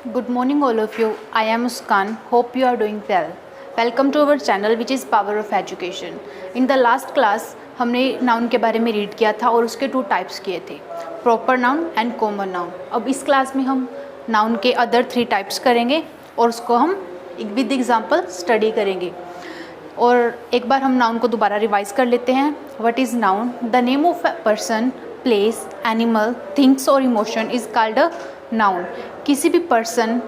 Good morning all of you. I am Muskan. Hope you are doing well. Welcome to our channel which is Power of Education. In the last class हमने noun के बारे में read किया था और उसके 2 types किए थे, proper noun and common noun. अब इस क्लास में हम नाउन के अदर 3 टाइप्स करेंगे और उसको हम विद एग्जांपल स्टडी करेंगे। और एक बार हम नाउन को दोबारा रिवाइज कर लेते हैं। What is noun? The name of a person, place, animal, things और emotion is called a noun. किसी भी पर्सन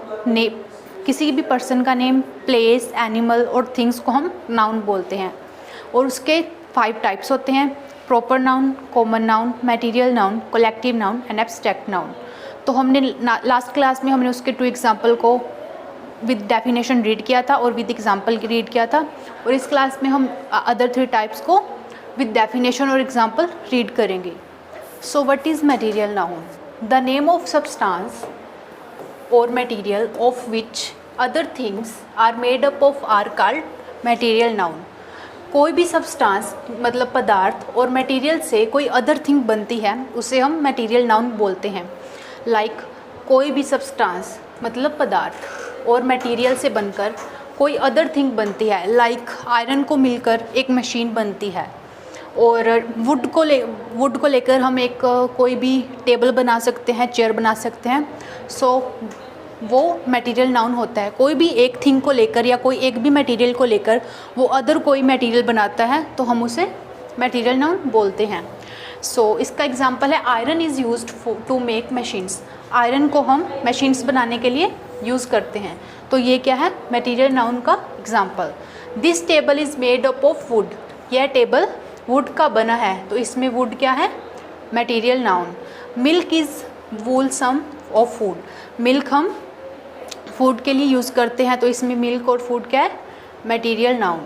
का नेम, प्लेस, एनिमल और थिंग्स को हम नाउन बोलते हैं। और उसके 5 टाइप्स होते हैं, proper noun, common noun, material noun, collective noun and abstract noun. तो हमने लास्ट क्लास में हमने उसके 2 एग्जाम्पल को विद डेफिनेशन रीड किया था और विद एग्जाम्पल रीड किया था। और इस क्लास में हम अदर 3 टाइप्स को विद डेफिनेशन और एग्जाम्पल रीड करेंगे। So what is material noun? The name of substance or material of which other things are made up of are called material noun। कोई भी सब्सटेंस मतलब पदार्थ और मटेरियल से कोई अदर थिंग बनती है उसे हम मटेरियल नाउन बोलते हैं। लाइक कोई भी सब्सटेंस मतलब पदार्थ और मटेरियल से बनकर कोई अदर थिंग बनती है। लाइक आयरन को मिलकर एक मशीन बनती है और वुड को लेकर हम एक कोई भी टेबल बना सकते हैं, चेयर बना सकते हैं। सो वो मटेरियल नाउन होता है। कोई भी एक थिंग को लेकर या कोई एक भी मटेरियल को लेकर वो अदर कोई मटेरियल बनाता है तो हम उसे मटेरियल नाउन बोलते हैं। सो इसका एग्जांपल है iron is used to make machines. Iron को हम मशीन्स बनाने के लिए यूज़ करते हैं। तो ये क्या है? मटेरियल नाउन का example. This table is made up of wood. यह टेबल वुड का बना है तो इसमें वुड क्या है? Material noun. Milk is wholesome of food. Milk हम फूड के लिए यूज़ करते हैं तो इसमें मिल्क और फूड क्या है? Material noun.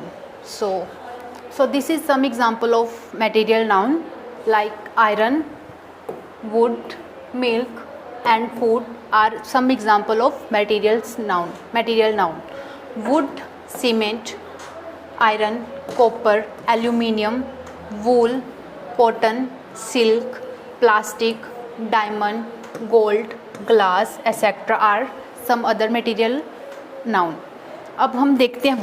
So this is some example of material noun like iron, wood, milk and food are some example of material noun. Wood, cement, iron, copper, aluminium, wool, cotton, silk, plastic, diamond, gold, glass etcetera are some other material noun. अब हम देखते हैं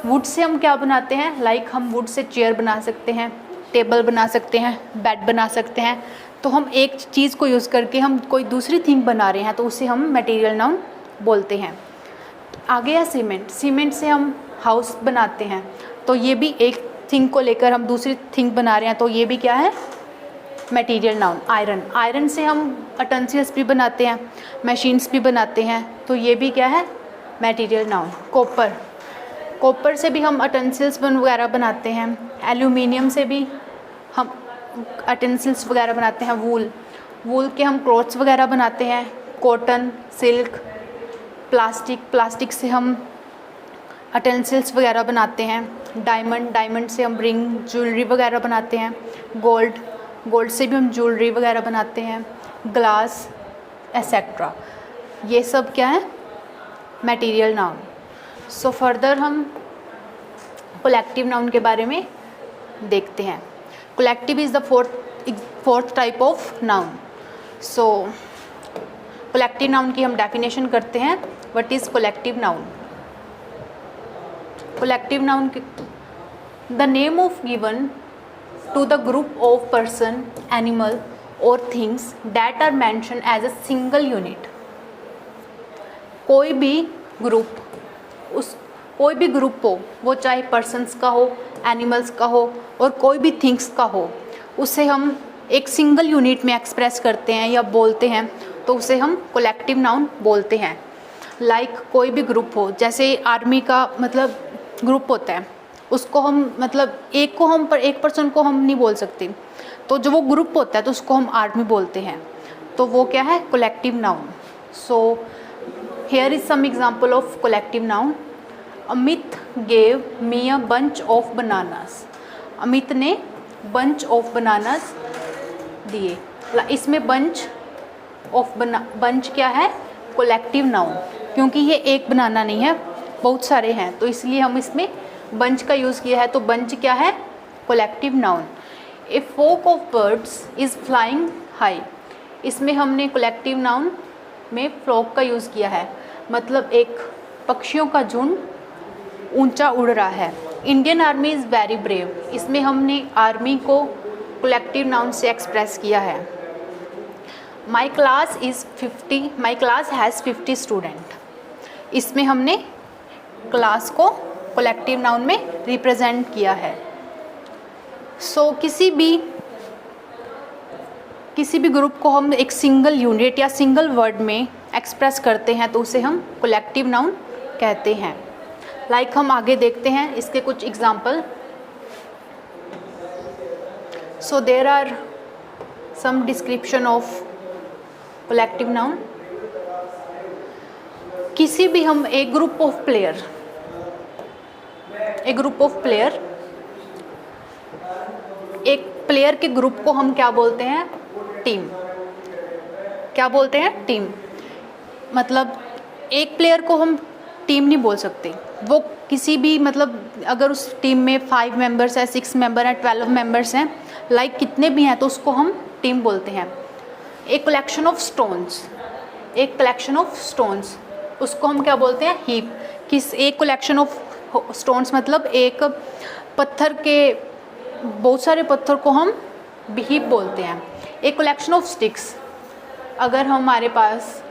would say हम क्या बनाते हैं। Like हम would say chair बना सकते हैं, टेबल बना सकते हैं, बेड बना सकते हैं। तो हम एक चीज़ को यूज़ करके हम कोई दूसरी थिंग बना रहे हैं तो उसे हम मटेरियल नाउन बोलते हैं। आगे है सीमेंट से हम हाउस बनाते हैं तो ये भी एक थिंग को लेकर हम दूसरी थिंग बना रहे हैं तो ये भी क्या है? Material noun. आयरन से हम अटेंसिल्स भी बनाते हैं, मशीन्स भी बनाते हैं तो ये भी क्या है? Material noun. कॉपर से भी हम अटेंसिल्स वगैरह बनाते हैं। एल्यूमिनियम से भी हम अटेंसिल्स वगैरह बनाते हैं। वूल के हम क्लॉथ्स वगैरह बनाते हैं। कॉटन, सिल्क, प्लास्टिक से हम अटेंसिल्स वगैरह बनाते हैं। डायमंड से हम रिंग, ज्वेलरी वगैरह बनाते हैं। गोल्ड से भी हम ज्वेलरी वगैरह बनाते हैं। ग्लास एक्सेट्रा, ये सब क्या है? Material noun. सो फर्दर हम कलेक्टिव नाउन के बारे में देखते हैं। Collective is the fourth type of noun. So collective noun की हम डेफिनेशन करते हैं। What is collective noun? Collective noun the name of given to the group of person, animal or things that are mentioned as a single unit। कोई भी group हो, वो चाहे persons का हो, एनिमल्स का हो और कोई भी थिंग्स का हो, उसे हम एक सिंगल यूनिट में एक्सप्रेस करते हैं या बोलते हैं तो उसे हम कलेक्टिव नाउन बोलते हैं। लाइक कोई भी ग्रुप हो, जैसे आर्मी का मतलब ग्रुप होता है, उसको हम मतलब एक पर्सन को हम नहीं बोल सकते तो जो वो ग्रुप होता है तो उसको हम आर्मी बोलते हैं तो वो क्या है? Collective noun. So here is some example of collective noun. Amit gave me a bunch of bananas. Amit ने बंच ऑफ बनानास दिए। इसमें बंच क्या है? कलेक्टिव नाउन, क्योंकि ये एक बनाना नहीं है, बहुत सारे हैं तो इसलिए हम इसमें बंच का यूज़ किया है। तो बंच क्या है? Collective noun. A fluke of birds is flying high. इसमें हमने कलेक्टिव नाउन में फ्लॉक का यूज़ किया है, मतलब एक पक्षियों का झुंड ऊंचा उड़ रहा है। Indian army is very brave, इसमें हमने आर्मी को कलेक्टिव नाउन से एक्सप्रेस किया है। माई क्लास हैज़ 50 स्टूडेंट, इसमें हमने क्लास को कलेक्टिव नाउन में रिप्रेजेंट किया है। सो किसी भी ग्रुप को हम एक सिंगल यूनिट या सिंगल वर्ड में एक्सप्रेस करते हैं तो उसे हम कलेक्टिव नाउन कहते हैं। लाइक हम आगे देखते हैं इसके कुछ example. So there are some description of collective noun. किसी भी हम एक ग्रुप ऑफ प्लेयर एक प्लेयर के ग्रुप को हम क्या बोलते हैं? टीम। क्या बोलते हैं? टीम। मतलब एक प्लेयर को हम टीम नहीं बोल सकते, वो किसी भी मतलब अगर उस टीम में 5 मेंबर्स हैं, 6 मेंबर हैं, 12 मेंबर्स हैं, लाइक कितने भी हैं तो उसको हम टीम बोलते हैं। एक कलेक्शन ऑफ स्टोन्स, उसको हम क्या बोलते हैं? हीप। एक कलेक्शन ऑफ स्टोन्स मतलब एक पत्थर के बहुत सारे पत्थर को हम हीप बोलते हैं। एक कलेक्शन ऑफ स्टिक्स, अगर हमारे पास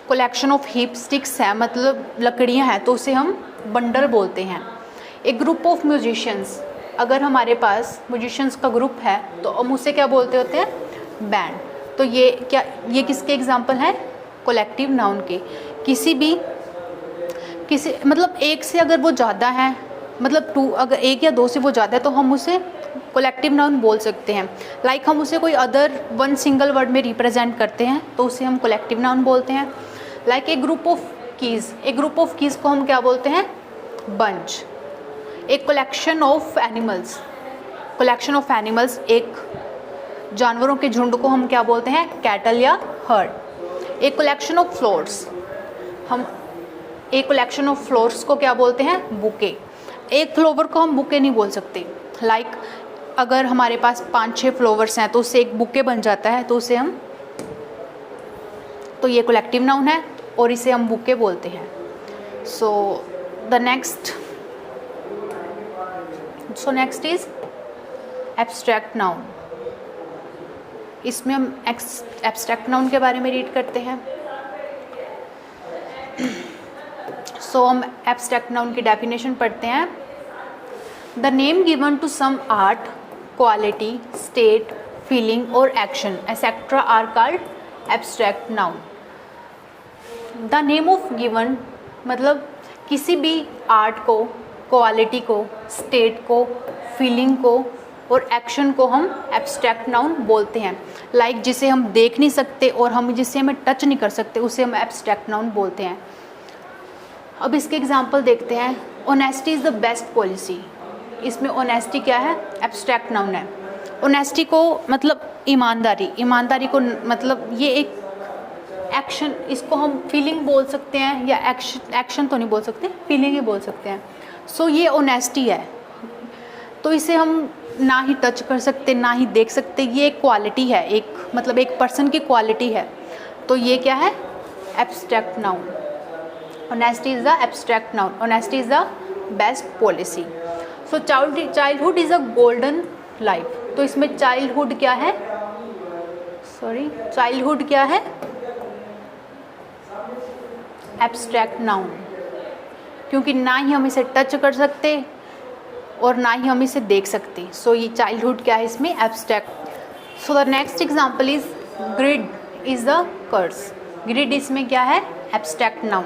कलेक्शन ऑफ हीप स्टिक्स है मतलब लकड़ियां हैं तो उसे हम बंडल बोलते हैं। एक ग्रुप ऑफ म्यूजिशियंस, अगर हमारे पास म्यूजिशियंस का ग्रुप है तो हम उसे क्या बोलते होते हैं? बैंड। तो ये किसके एग्जाम्पल हैं? कलेक्टिव नाउन के। किसी मतलब एक से अगर वो ज़्यादा है, मतलब 2, अगर 1 या 2 से वो ज़्यादा है तो हम उसे कलेक्टिव नाउन बोल सकते हैं। लाइक हम उसे कोई अदर वन सिंगल वर्ड में रिप्रेजेंट करते हैं तो उसे हम कलेक्टिव नाउन बोलते हैं। लाइक एक ग्रुप ऑफ कीज़ को हम क्या बोलते हैं? बंच। एक कलेक्शन ऑफ एनिमल्स, एक जानवरों के झुंड को हम क्या बोलते हैं? कैटल या हर्ड। एक कलेक्शन ऑफ फ्लोर्स को क्या बोलते हैं? बुके। एक फ्लावर को हम बुके नहीं बोल सकते। लाइक अगर हमारे पास 5-6 फ्लावर्स हैं तो उससे एक बुके बन जाता है तो ये कलेक्टिव नाउन है और इसे हम बुके बोलते हैं। So next is abstract noun. इसमें हम एब्स्ट्रैक्ट नाउन के बारे में रीड करते हैं। हम एब्स्ट्रैक्ट नाउन की डेफिनेशन पढ़ते हैं। The name given to some art, quality, state, feeling और action etcetera are called abstract noun. The name of given मतलब किसी भी आर्ट को, क्वालिटी को, स्टेट को, फीलिंग को और एक्शन को हम एब्स्ट्रैक्ट नाउन बोलते हैं। लाइक जिसे हम देख नहीं सकते और जिसे हमें टच नहीं कर सकते उसे हम एब्स्ट्रैक्ट नाउन बोलते हैं। अब इसके एग्जांपल देखते हैं। Honesty is the best policy. इसमें ऑनेस्टी क्या है? एब्स्ट्रैक्ट नाउन है। ऑनेस्टी को मतलब ईमानदारी को मतलब ये एक एक्शन, इसको हम फीलिंग बोल सकते हैं या एक्शन तो नहीं बोल सकते, फीलिंग ही बोल सकते हैं। ये ऑनेस्टी है तो इसे हम ना ही टच कर सकते ना ही देख सकते, ये एक क्वालिटी है, एक मतलब एक पर्सन की क्वालिटी है। तो ये क्या है? Abstract noun. Honesty is the abstract noun. Honesty is the best policy. So childhood is a golden life. तो इसमें childhood क्या है? childhood क्या है? Abstract noun, क्योंकि ना ही हम इसे टच कर सकते और ना ही हम इसे देख सकते। ये childhood क्या है? इसमें abstract. The next example is grid is the curse. Grid इसमें क्या है? Abstract noun.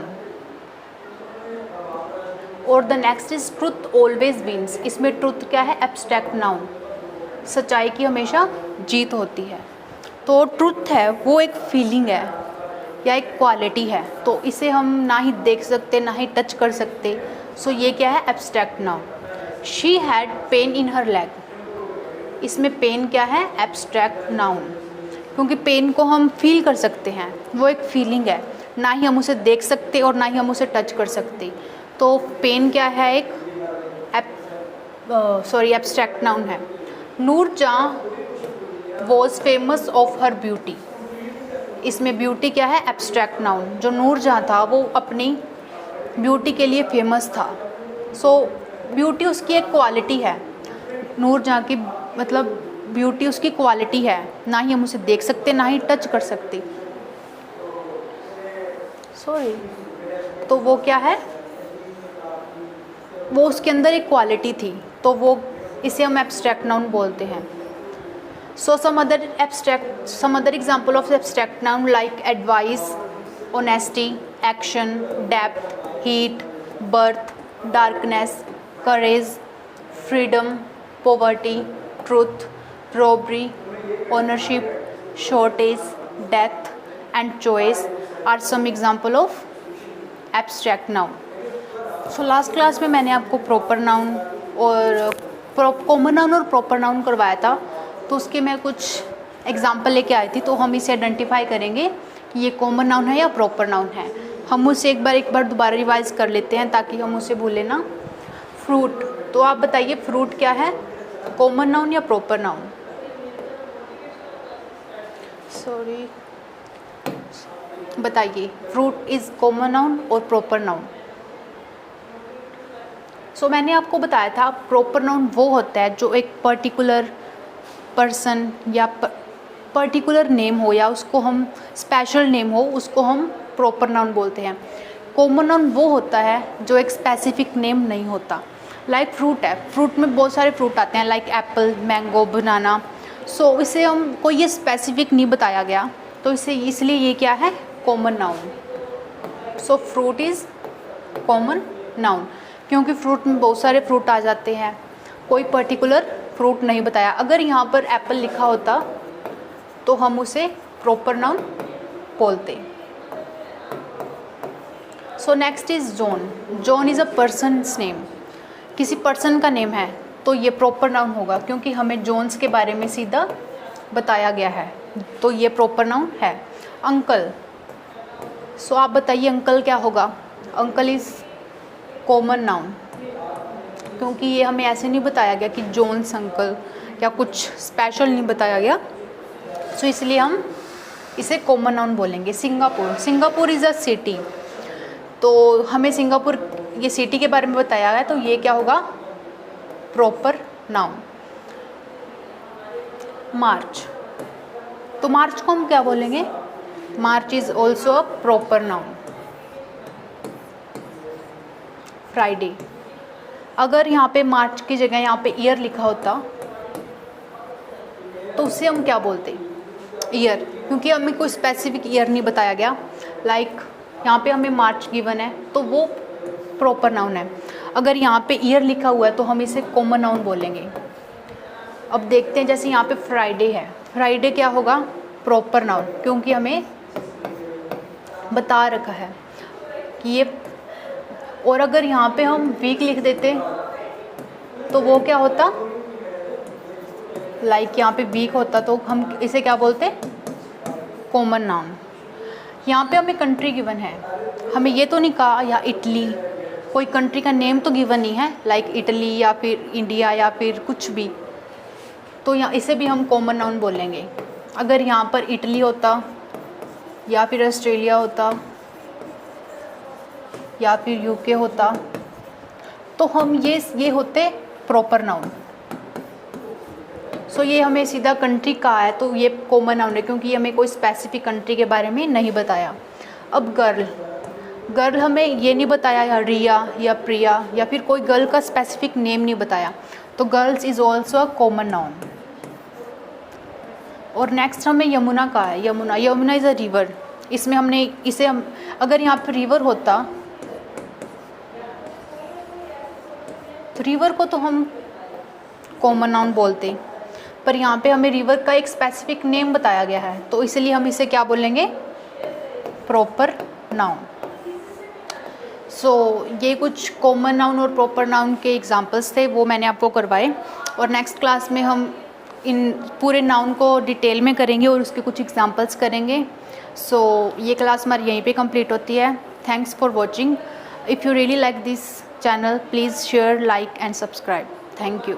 और the next is truth always wins. इसमें ट्रुथ क्या है? Abstract noun. सच्चाई की हमेशा जीत होती है। तो ट्रुथ है वो एक फीलिंग है या एक क्वालिटी है, तो इसे हम ना ही देख सकते ना ही टच कर सकते। ये क्या है? Abstract noun. She had pain in her leg. इसमें पेन क्या है? एब्स्ट्रैक्ट नाउन, क्योंकि पेन को हम फील कर सकते हैं, वो एक फीलिंग है, ना ही हम उसे देख सकते और ना ही हम उसे टच कर सकते। तो पेन क्या है? एक एब्स्ट्रैक्ट नाउन है। नूर जहाँ was famous of her beauty. इसमें ब्यूटी क्या है, एब्स्ट्रैक्ट नाउन। जो नूरजहाँ था वो अपनी ब्यूटी के लिए फेमस था। सो ब्यूटी उसकी एक क्वालिटी है, नूरजहाँ की मतलब ब्यूटी उसकी क्वालिटी है, ना ही हम उसे देख सकते ना ही टच कर सकते। सॉरी, तो वो क्या है, वो उसके अंदर एक क्वालिटी थी, तो वो इसे हम एब्स्ट्रैक्ट नाउन बोलते हैं। So some other example of abstract noun like advice, honesty, action, depth, heat, birth, darkness, courage, freedom, poverty, truth, robbery, ownership, shortage, death and choice are some example of abstract noun. So last class में मैंने आपको proper noun और common noun और proper noun करवाया था, तो उसके मैं कुछ एग्जांपल लेके आई थी। तो हम इसे आइडेंटिफाई करेंगे कि ये कॉमन नाउन है या प्रॉपर नाउन है। हम उसे एक बार दोबारा रिवाइज कर लेते हैं ताकि हम उसे भूलें ना। फ्रूट, तो आप बताइए फ्रूट क्या है, कॉमन नाउन या प्रॉपर नाउन? सॉरी, बताइए फ्रूट इज़ कॉमन नाउन और प्रॉपर नाउन? सो मैंने आपको बताया था प्रॉपर नाउन वो होता है जो एक पर्टिकुलर पर्सन या पर्टिकुलर नेम हो या उसको हम स्पेशल नेम हो, उसको हम प्रॉपर नाउन बोलते हैं। कॉमन नाउन वो होता है जो एक स्पेसिफिक नेम नहीं होता। लाइक फ्रूट है, फ्रूट में बहुत सारे फ्रूट आते हैं लाइक एप्पल, मैंगो, बनाना। सो इसे हम कोई ये स्पेसिफिक नहीं बताया गया, तो इसे इसलिए ये क्या है, common noun. So fruit is common noun क्योंकि फ्रूट में बहुत सारे फ्रूट आ जाते हैं, कोई पर्टिकुलर फ्रूट नहीं बताया। अगर यहाँ पर एप्पल लिखा होता तो हम उसे प्रॉपर नाउन बोलते। So next is John. John is a person's name, किसी पर्सन का नेम है तो ये प्रॉपर नाउन होगा क्योंकि हमें जॉन्स के बारे में सीधा बताया गया है, तो ये प्रॉपर नाउन है। अंकल, सो आप बताइए अंकल क्या होगा? अंकल इज़ कॉमन नाउन क्योंकि ये हमें ऐसे नहीं बताया गया कि जॉन्स अंकल या कुछ स्पेशल नहीं बताया गया, सो इसलिए हम इसे कॉमन नाउन बोलेंगे। Singapore, Singapore is a city, तो हमें सिंगापुर ये सिटी के बारे में बताया गया, तो ये क्या होगा, प्रॉपर नाउन। मार्च, तो मार्च को हम क्या बोलेंगे? March is also a proper noun. Friday, अगर यहाँ पे मार्च की जगह यहाँ पे ईयर लिखा होता तो उससे हम क्या बोलते? ईयर, क्योंकि हमें कोई स्पेसिफिक ईयर नहीं बताया गया। लाइक यहाँ पे हमें मार्च गिवन है तो वो प्रॉपर नाउन है। अगर यहाँ पे ईयर लिखा हुआ है तो हम इसे कॉमन नाउन बोलेंगे। अब देखते हैं, जैसे यहाँ पे फ्राइडे है, फ्राइडे क्या होगा? प्रॉपर नाउन, क्योंकि हमें बता रखा है कि ये। और अगर यहाँ पे हम वीक लिख देते तो वो क्या होता? लाइक यहाँ पे वीक होता तो हम इसे क्या बोलते? Common noun. यहाँ पे हमें कंट्री गिवन है, हमें ये तो नहीं कहा या इटली, कोई कंट्री का नेम तो गिवन नहीं है लाइक इटली या फिर इंडिया या फिर कुछ भी, तो यहाँ इसे भी हम कॉमन नाउन बोलेंगे। अगर यहाँ पर इटली होता या फिर ऑस्ट्रेलिया होता या फिर यूके होता तो हम ये होते प्रॉपर नाउन। सो ये हमें सीधा कंट्री कहा है तो ये कॉमन नाउन है क्योंकि हमें कोई स्पेसिफिक कंट्री के बारे में नहीं बताया। अब गर्ल, गर्ल हमें ये नहीं बताया या रिया या प्रिया या फिर कोई गर्ल का स्पेसिफिक नेम नहीं बताया, तो girls is also a common noun. और नेक्स्ट हमें यमुना का है। Yamuna, Yamuna is a river, इसमें हमने इसे हम अगर यहाँ पर रिवर होता तो रिवर को तो हम कॉमन नाउन बोलते, पर यहाँ पे हमें रिवर का एक स्पेसिफिक नेम बताया गया है तो इसलिए हम इसे क्या बोलेंगे? Proper noun. सो ये कुछ कॉमन नाउन और प्रॉपर नाउन के एग्जांपल्स थे, वो मैंने आपको करवाए। और नेक्स्ट क्लास में हम इन पूरे नाउन को डिटेल में करेंगे और उसके कुछ एग्जांपल्स करेंगे। सो ये क्लास हमारी यहीं पे कंप्लीट होती है। Thanks for watching. If you really like this channel, please share, like and subscribe. Thank you.